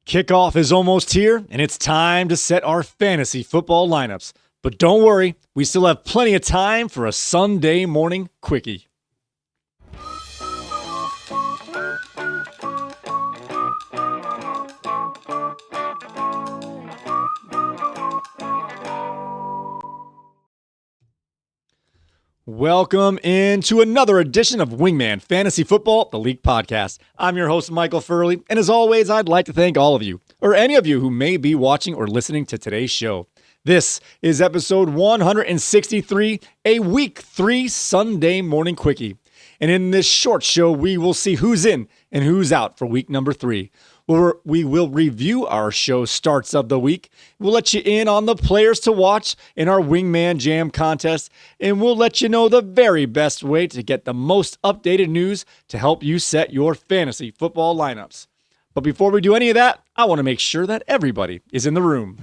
Kickoff is almost here, and it's time to set our fantasy football lineups. But don't worry, we still have plenty of time for a Sunday morning quickie. Welcome into another edition of Wingman Fantasy Football, the League Podcast. I'm your host, Michael Furley, and as always, I'd like to thank all of you, or any of you who may be watching or listening to today's show. This is episode 163, a Week 3 Sunday morning quickie. And in this short show, we will see who's in and who's out for week number 3. We will review our show starts of the week. We'll let you in on the players to watch in our Wingman Jam contest, and we'll let you know the very best way to get the most updated news to help you set your fantasy football lineups. But before we do any of that, I want to make sure that everybody is in the room.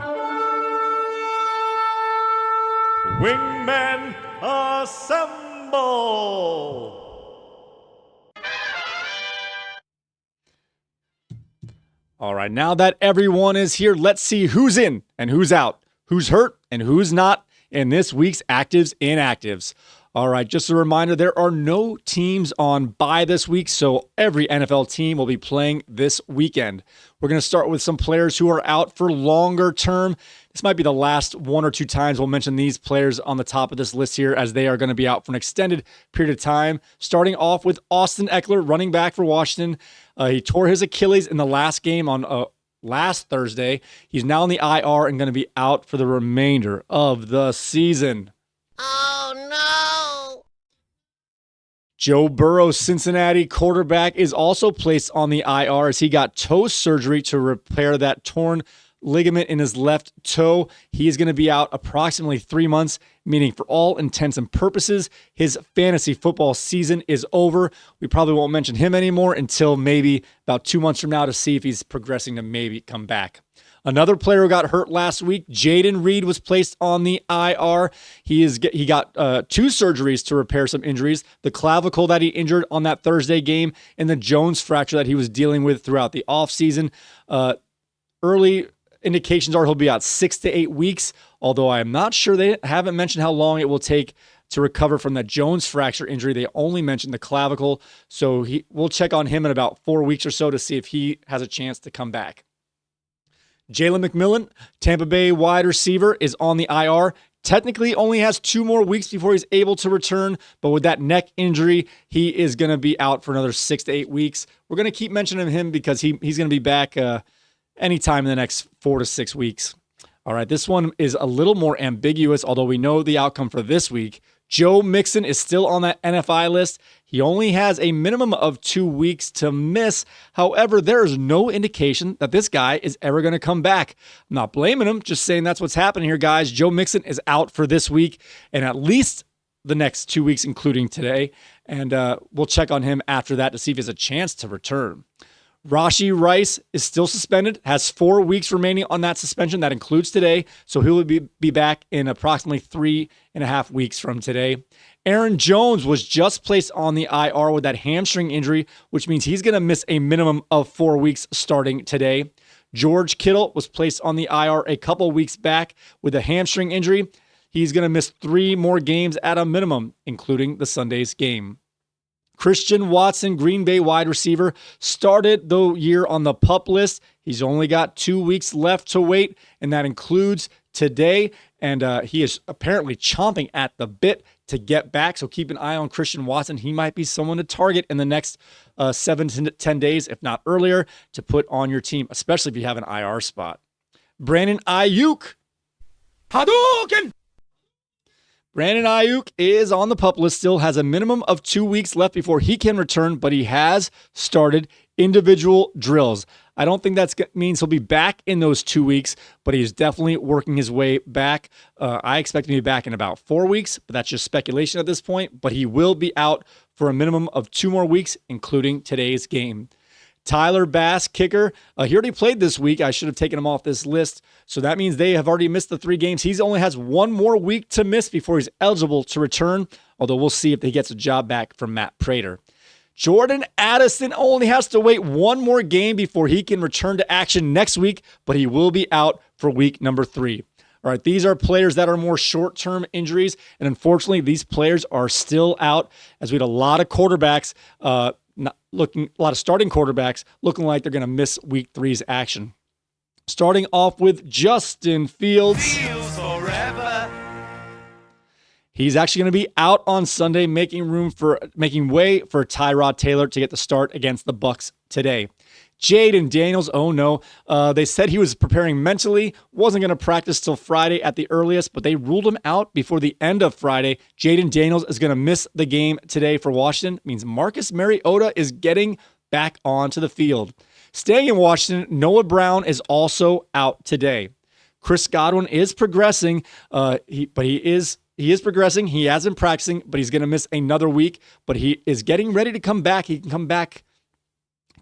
Wingmen assemble! All right, now that everyone is here, let's see who's in and who's out, who's hurt and who's not in this week's actives inactives. All right, just a reminder, there are no teams on bye this week, so every NFL team will be playing this weekend. We're going to start with some players who are out for longer term. This might be the last one or two times we'll mention these players on the top of this list here, as they are going to be out for an extended period of time. Starting off with Austin Eckler, running back for Washington. He tore his Achilles in the last game on last Thursday. He's now on the IR and going to be out for the remainder of the season. Oh, no. Joe Burrow's Cincinnati quarterback is also placed on the IR as he got toe surgery to repair that torn ligament in his left toe. He is going to be out approximately 3 months, meaning for all intents and purposes, his fantasy football season is over. We probably won't mention him anymore until maybe about 2 months from now to see if he's progressing to maybe come back. Another player who got hurt last week, Jaden Reed, was placed on the IR. He got 2 surgeries to repair some injuries: the clavicle that he injured on that Thursday game and the Jones fracture that he was dealing with throughout the offseason. Early indications are he'll be out 6 to 8 weeks, although I am not sure. They haven't mentioned how long it will take to recover from that Jones fracture injury. They only mentioned the clavicle, so we'll check on him in about 4 weeks or so to see if he has a chance to come back. Jalen McMillan, Tampa Bay wide receiver, is on the IR. Technically only has 2 more weeks before he's able to return, but with that neck injury, he is going to be out for another 6 to 8 weeks. We're going to keep mentioning him because he's going to be back anytime in the next 4 to 6 weeks. All right, this one is a little more ambiguous, although we know the outcome for this week. Joe Mixon is still on that NFI list. He only has a minimum of 2 weeks to miss. However, there is no indication that this guy is ever going to come back. I'm not blaming him, just saying that's what's happening here, guys. Joe Mixon is out for this week and at least the next 2 weeks, including today. And we'll check on him after that to see if he has a chance to return. Rashee Rice is still suspended, has 4 weeks remaining on that suspension. That includes today, so he will be back in approximately 3.5 weeks from today. Aaron Jones was just placed on the IR with that hamstring injury, which means he's going to miss a minimum of 4 weeks starting today. George Kittle was placed on the IR a couple weeks back with a hamstring injury. He's going to miss 3 more games at a minimum, including the Sunday's game. Christian Watson, Green Bay wide receiver, started the year on the PUP list. He's only got 2 weeks left to wait, and that includes today. And he is apparently chomping at the bit to get back. So keep an eye on Christian Watson. He might be someone to target in the next 7 to 10 days, if not earlier, to put on your team, especially if you have an IR spot. Brandon Ayuk. Hadouken! Brandon Ayuk is on the PUP list, still has a minimum of 2 weeks left before he can return, but he has started individual drills. I don't think that means he'll be back in those 2 weeks, but he's definitely working his way back. I expect him to be back in about 4 weeks, but that's just speculation at this point. But he will be out for a minimum of 2 more weeks, including today's game. Tyler Bass, kicker. He already played this week. I should have taken him off this list. So that means they have already missed the 3 games. He only has 1 more week to miss before he's eligible to return, although we'll see if he gets a job back from Matt Prater. Jordan Addison only has to wait one more game before he can return to action next week, but he will be out for week number 3. All right, these are players that are more short-term injuries, and unfortunately, these players are still out as we had a lot of quarterbacks, a lot of starting quarterbacks looking like they're going to miss week 3's action. Starting off with Justin Fields. He's actually going to be out on Sunday, making way for Tyrod Taylor to get the start against the Bucs today. Jaden Daniels, oh no, they said he was preparing mentally, wasn't going to practice till Friday at the earliest, but they ruled him out before the end of Friday. Jaden Daniels is going to miss the game today for Washington. It means Marcus Mariota is getting back onto the field. Staying in Washington, Noah Brown is also out today. Chris Godwin is progressing, he is progressing. He has been practicing, but he's going to miss another week. But he is getting ready to come back. He can come back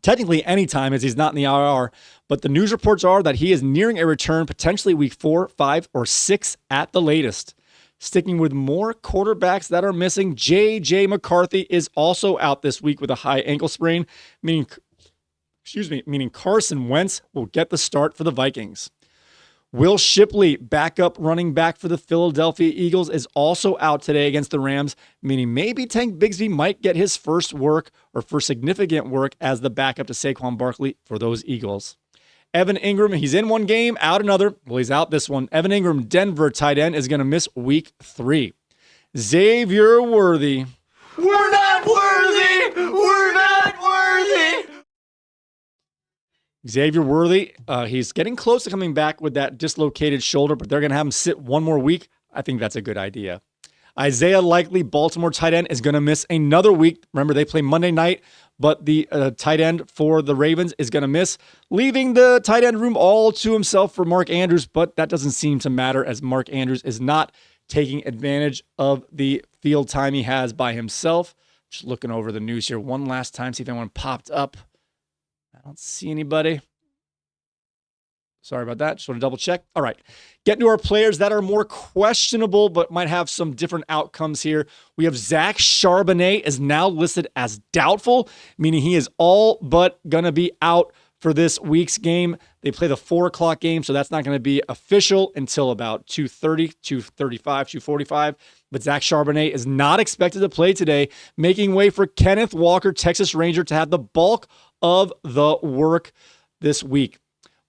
technically anytime as he's not in the IR. But the news reports are that he is nearing a return, potentially week 4, 5, or 6 at the latest. Sticking with more quarterbacks that are missing, J.J. McCarthy is also out this week with a high ankle sprain, meaning Carson Wentz will get the start for the Vikings. Will Shipley, backup running back for the Philadelphia Eagles, is also out today against the Rams, meaning maybe Tank Bigsby might get his first significant work as the backup to Saquon Barkley for those Eagles. Evan Ingram, he's in one game, out another. Well, he's out this one. Evan Ingram, Denver tight end, is going to miss week 3. Xavier Worthy. We're not worthy! We're not worthy! Xavier Worthy, he's getting close to coming back with that dislocated shoulder, but they're going to have him sit one more week. I think that's a good idea. Isaiah Likely, Baltimore tight end, is going to miss another week. Remember, they play Monday night, but the tight end for the Ravens is going to miss, leaving the tight end room all to himself for Mark Andrews, but that doesn't seem to matter as Mark Andrews is not taking advantage of the field time he has by himself. Just looking over the news here one last time, see if anyone popped up. I don't see anybody. Sorry about that. Just want to double check. All right. Getting to our players that are more questionable but might have some different outcomes here. We have Zach Charbonnet is now listed as doubtful, meaning he is all but going to be out for this week's game. They play the 4 o'clock game, so that's not going to be official until about 2:30, 2:35, 2:45. But Zach Charbonnet is not expected to play today, making way for Kenneth Walker, Texas Ranger, to have the bulk of the work this week.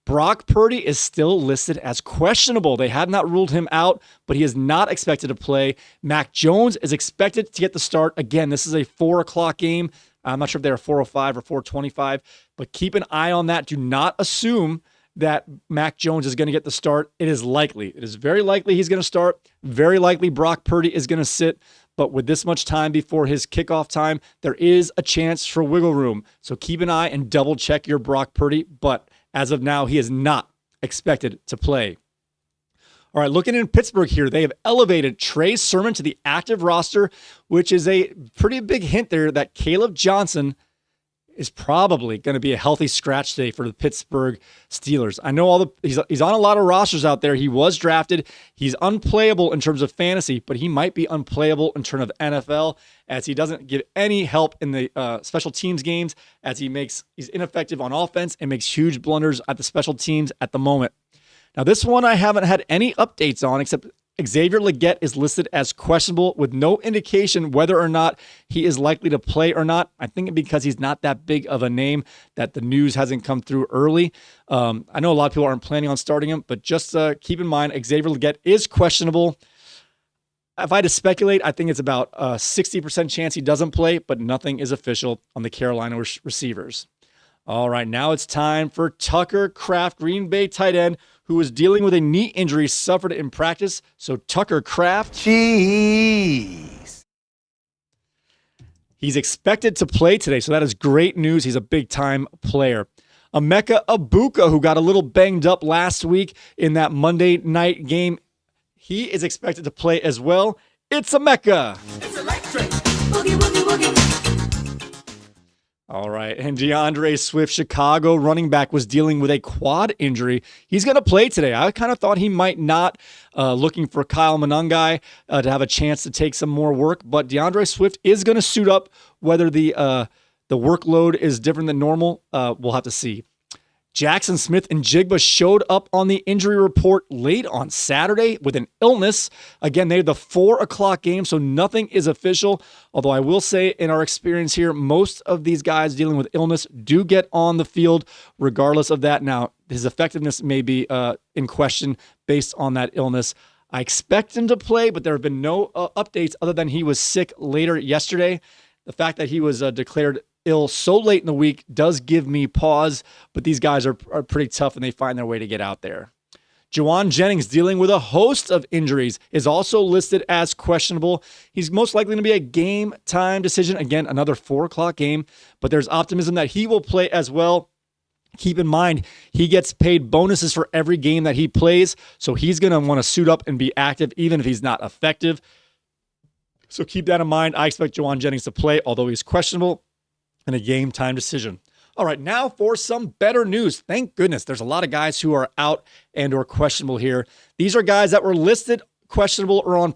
Brock Purdy is still listed as questionable. They had not ruled him out, but he is not expected to play. Mac Jones is expected to get the start. Again, this is a 4 o'clock game. I'm not sure if they're 4:05 or 4:25, but keep an eye on that. Do not assume that Mac Jones is going to get the start. It is likely. It is very likely he's going to start. Very likely Brock Purdy is going to sit. But with this much time before his kickoff time, there is a chance for wiggle room. So keep an eye and double check your Brock Purdy. But as of now, he is not expected to play. All right, looking in Pittsburgh here, they have elevated Trey Sermon to the active roster, which is a pretty big hint there that Caleb Johnson is probably going to be a healthy scratch today for the Pittsburgh Steelers. I know he's on a lot of rosters out there. He was drafted. He's unplayable in terms of fantasy, but he might be unplayable in terms of NFL as he doesn't give any help in the special teams games as he's ineffective on offense and makes huge blunders at the special teams at the moment. Now, this one I haven't had any updates on except Xavier Legette is listed as questionable with no indication whether or not he is likely to play or not. I think because he's not that big of a name that the news hasn't come through early. I know a lot of people aren't planning on starting him, but just keep in mind Xavier Legette is questionable. If I had to speculate, I think it's about a 60% chance he doesn't play, but nothing is official on the Carolina receivers. All right, now it's time for Tucker Kraft, Green Bay tight end, who is dealing with a knee injury suffered in practice. So Tucker Kraft, Jeez. He's expected to play today, so that is great news. He's a big-time player. Emeka Egbuka, who got a little banged up last week in that Monday night game, he is expected to play as well. It's Emeka. It's electric. Boogie, boogie, boogie. All right, and DeAndre Swift, Chicago running back, was dealing with a quad injury. He's going to play today. I kind of thought he might not, looking for Kyle Monangai to have a chance to take some more work, but DeAndre Swift is going to suit up whether the the workload is different than normal. We'll have to see. Jackson Smith and Jigba showed up on the injury report late on Saturday with an illness. Again, they had the 4 o'clock game, so nothing is official. Although I will say, in our experience here, most of these guys dealing with illness do get on the field regardless of that. Now, his effectiveness may be in question based on that illness. I expect him to play, but there have been no updates other than he was sick later yesterday. The fact that he was declared ill so late in the week does give me pause, but these guys are pretty tough and they find their way to get out there. Juwan Jennings, dealing with a host of injuries, is also listed as questionable. He's most likely going to be a game time decision. Again, another 4 o'clock game, but there's optimism that he will play as well. Keep in mind, he gets paid bonuses for every game that he plays, so he's going to want to suit up and be active even if he's not effective. So keep that in mind. I expect Juwan Jennings to play, although he's questionable, and a game time decision. All right, now for some better news. Thank goodness there's a lot of guys who are out and or questionable here. These are guys that were listed questionable or on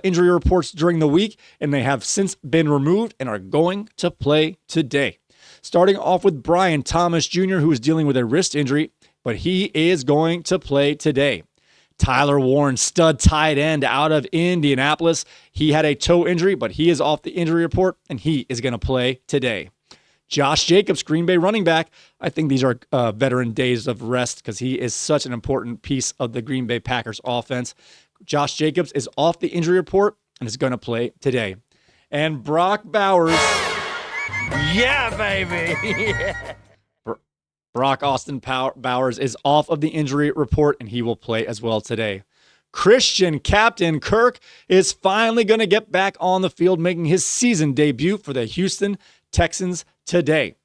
injury reports during the week, and they have since been removed and are going to play today. Starting off with Brian Thomas Jr., who is dealing with a wrist injury, but he is going to play today. Tyler Warren, stud tight end out of Indianapolis. He had a toe injury, but he is off the injury report, and he is going to play today. Josh Jacobs, Green Bay running back. I think these are veteran days of rest because he is such an important piece of the Green Bay Packers offense. Josh Jacobs is off the injury report and is going to play today. And Brock Bowers. Yeah, baby. Brock Austin Bowers is off of the injury report and he will play as well today. Christian Captain Kirk is finally going to get back on the field, making his season debut for the Houston Texans today.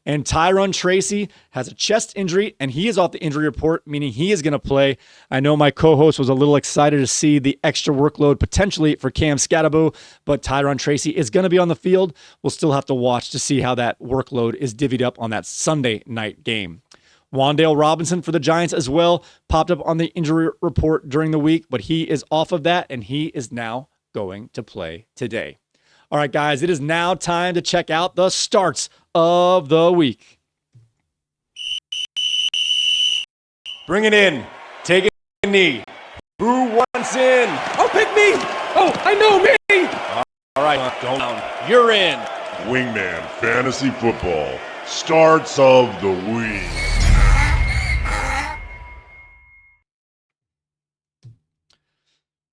And Tyron Tracy has a chest injury, and he is off the injury report, meaning he is going to play. I know my co-host was a little excited to see the extra workload potentially for Cam Scatterbo, but Tyron Tracy is going to be on the field. We'll still have to watch to see how that workload is divvied up on that Sunday night game. Wan'Dale Robinson for the Giants as well popped up on the injury report during the week, but he is off of that, and he is now going to play today. All right, guys, it is now time to check out the starts of the week. Bring it in. Take a knee. Who wants in? Oh, pick me. Oh, I know me. All right, don't down. You're in. Wingman Fantasy Football starts of the week.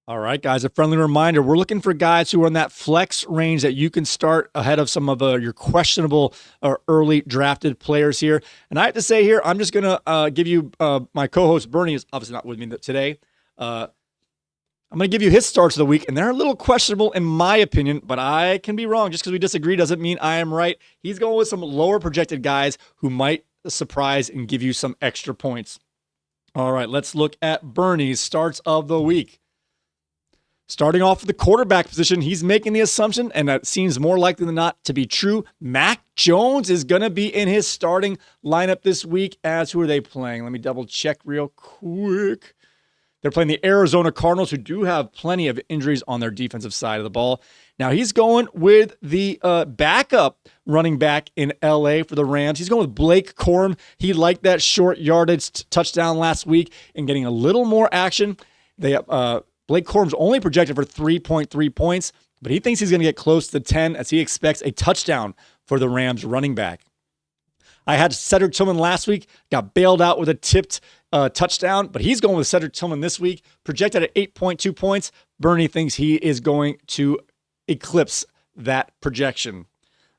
All right, guys, a friendly reminder. We're looking for guys who are in that flex range that you can start ahead of some of your questionable or early drafted players here. And I have to say here, I'm just going to give you, my co-host Bernie is obviously not with me today. I'm going to give you his starts of the week, and they're a little questionable in my opinion, but I can be wrong. Just because we disagree doesn't mean I am right. He's going with some lower projected guys who might surprise and give you some extra points. All right, let's look at Bernie's starts of the week. Starting off with the quarterback position, he's making the assumption, and that seems more likely than not to be true. Mac Jones is going to be in his starting lineup this week. As who are they playing? Let me double check real quick. They're playing the Arizona Cardinals, who do have plenty of injuries on their defensive side of the ball. Now, he's going with the backup running back in L.A. for the Rams. He's going with Blake Corum. He liked that short yardage touchdown last week and getting a little more action. Blake Corum's only projected for 3.3 points, but he thinks he's going to get close to 10 as he expects a touchdown for the Rams running back. I had Cedric Tillman last week, got bailed out with a tipped touchdown, but he's going with Cedric Tillman this week, projected at 8.2 points. Bernie thinks he is going to eclipse that projection.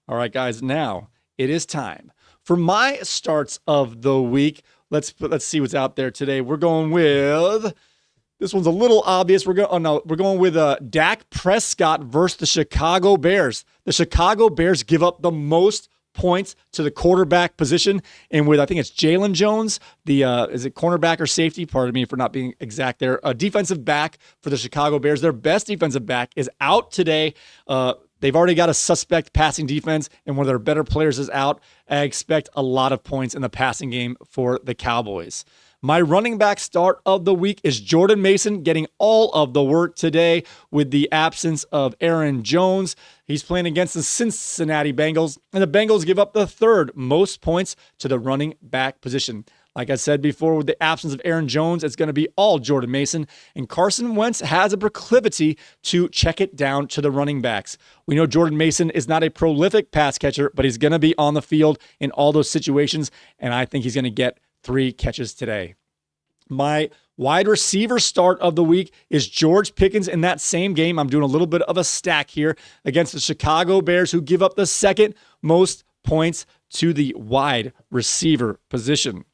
All right, guys, now it is time for my starts of the week. Let's see what's out there today. We're going with... This one's a little obvious. We're going with Dak Prescott versus the Chicago Bears. The Chicago Bears give up the most points to the quarterback position, and with I think it's Jalen Jones, is it cornerback or safety? Pardon me for not being exact there. A defensive back for the Chicago Bears. Their best defensive back is out today. They've already got a suspect passing defense, and one of their better players is out. I expect a lot of points in the passing game for the Cowboys. My running back start of the week is Jordan Mason, getting all of the work today with the absence of Aaron Jones. He's playing against the Cincinnati Bengals, and the Bengals give up the third most points to the running back position. Like I said before, with the absence of Aaron Jones, it's going to be all Jordan Mason. And Carson Wentz has a proclivity to check it down to the running backs. We know Jordan Mason is not a prolific pass catcher, but he's going to be on the field in all those situations, and I think he's going to get 3 catches today. My wide receiver start of the week is George Pickens in that same game. I'm doing a little bit of a stack here against the Chicago Bears, who give up the second most points to the wide receiver position.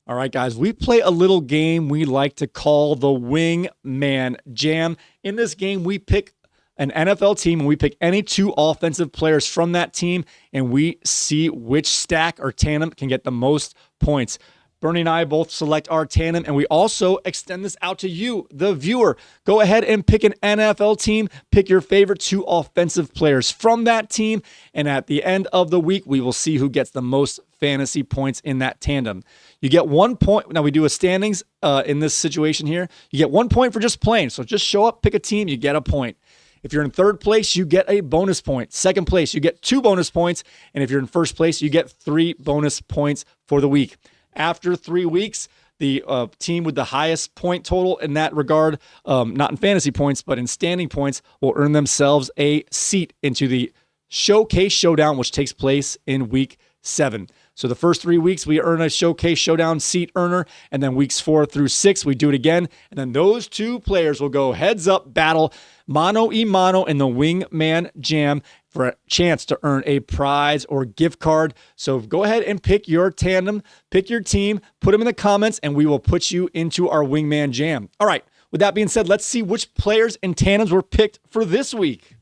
All right, guys, we play a little game we like to call the Wingman Jam. In this game, we pick an NFL team and we pick any 2 offensive players from that team, and we see which stack or tandem can get the most points. Bernie and I both select our tandem, and we also extend this out to you, the viewer. Go ahead and pick an NFL team. Pick your favorite 2 offensive players from that team, and at the end of the week, we will see who gets the most fantasy points in that tandem. You get 1 point. Now, we do a standings in this situation here. You get 1 point for just playing. So just show up, pick a team, you get a point. If you're in third place, you get a bonus point. Second place, you get 2 bonus points. And if you're in first place, you get 3 bonus points for the week. After 3 weeks, the team with the highest point total in that regard, not in fantasy points, but in standing points, will earn themselves a seat into the Showcase Showdown, which takes place in week 7. So the first 3 weeks, we earn a Showcase Showdown seat earner, and then weeks 4 through 6, we do it again, and then those 2 players will go heads-up battle, mano-a-mano in the Wingman Jam for a chance to earn a prize or gift card. So go ahead and pick your tandem, pick your team, put them in the comments, and we will put you into our Wingman Jam. All right, with that being said, let's see which players and tandems were picked for this week.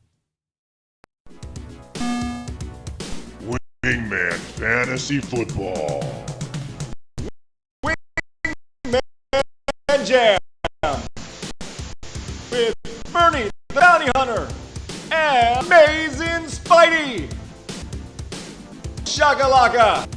Wingman Fantasy Football. And Jam with Bernie the Bounty Hunter and Amazing Spidey. Shakalaka.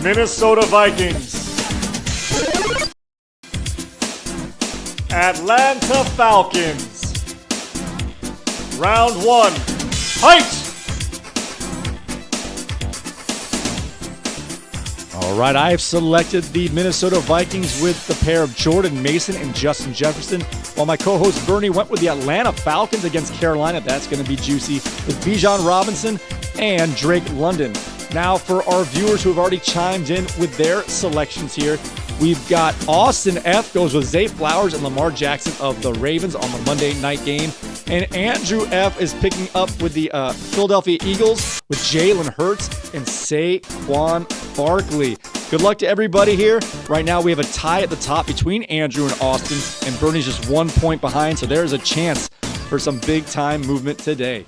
Minnesota Vikings. Atlanta Falcons. Round 1. Fight! All right, I have selected the Minnesota Vikings with the pair of Jordan Mason and Justin Jefferson, while my co-host Bernie went with the Atlanta Falcons against Carolina. That's going to be juicy with Bijan Robinson and Drake London. Now, for our viewers who have already chimed in with their selections here, we've got Austin F. goes with Zay Flowers and Lamar Jackson of the Ravens on the Monday night game. And Andrew F. is picking up with the Philadelphia Eagles with Jalen Hurts and Saquon Barkley. Good luck to everybody here. Right now, we have a tie at the top between Andrew and Austin, and Bernie's just 1 point behind, so there's a chance for some big-time movement today.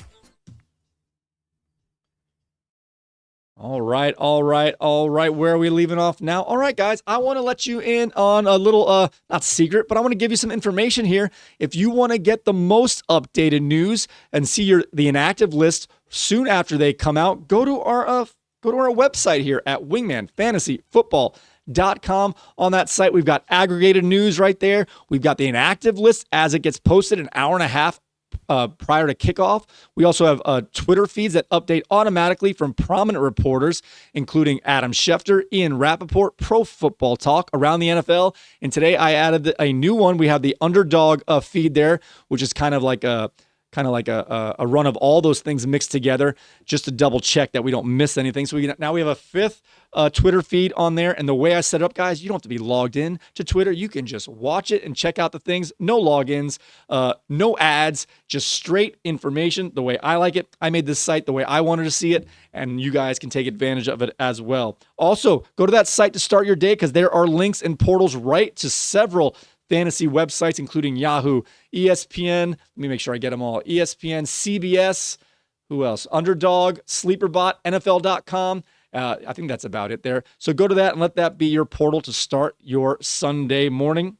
All right. Where are we leaving off now? All right, guys, I want to let you in on a little, not secret, but I want to give you some information here. If you want to get the most updated news and see the inactive list soon after they come out, go to our website here at wingmanfantasyfootball.com. On that site, we've got aggregated news right there. We've got the inactive list as it gets posted an hour and a half prior to kickoff. We also have Twitter feeds that update automatically from prominent reporters, including Adam Schefter, Ian Rappaport, Pro Football Talk, Around the NFL. And today I added a new one. We have the Underdog feed there, which is kind of like a run of all those things mixed together, just to double check that we don't miss anything. So now we have a 5th Twitter feed on there. And the way I set it up, guys, you don't have to be logged in to Twitter. You can just watch it and check out the things. No logins, no ads, just straight information the way I like it. I made this site the way I wanted to see it, and you guys can take advantage of it as well. Also, go to that site to start your day, because there are links and portals right to several fantasy websites, including Yahoo, ESPN. Let me make sure I get them all. ESPN, CBS, who else? Underdog, SleeperBot, NFL.com, I think that's about it there. So go to that and let that be your portal to start your Sunday morning.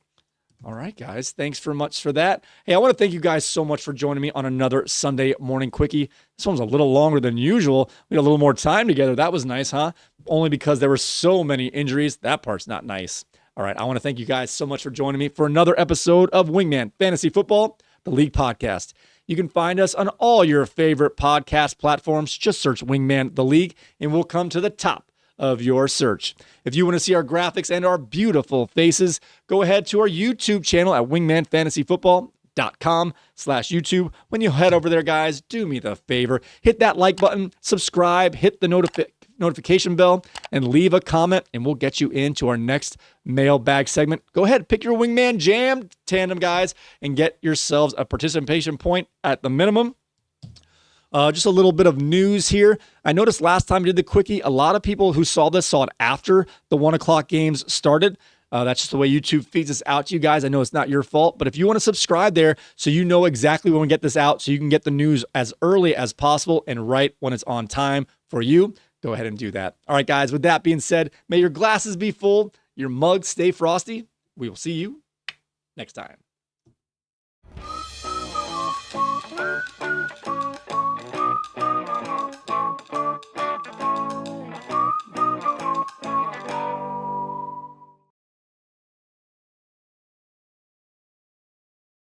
All right, guys. Thanks for much for that. Hey, I want to thank you guys so much for joining me on another Sunday morning quickie. This one's a little longer than usual. We had a little more time together. That was nice, huh? Only because there were so many injuries. That part's not nice. All right, I want to thank you guys so much for joining me for another episode of Wingman Fantasy Football, the League Podcast. You can find us on all your favorite podcast platforms. Just search Wingman the League, and we'll come to the top of your search. If you want to see our graphics and our beautiful faces, go ahead to our YouTube channel at wingmanfantasyfootball.com/YouTube. When you head over there, guys, do me the favor, hit that like button, subscribe, hit the notification bell, and leave a comment, and we'll get you into our next mailbag segment. Go ahead, pick your Wingman Jam tandem, guys, and get yourselves a participation point at the minimum. Just a little bit of news here. I noticed last time we did the quickie, a lot of people who saw this saw it after the 1 o'clock games started. That's just the way YouTube feeds us out to you guys. I know it's not your fault, but if you want to subscribe there so you know exactly when we get this out, so you can get the news as early as possible and right when it's on time for you, go ahead and do that. All right, guys, with that being said, may your glasses be full, your mugs stay frosty. We will see you next time.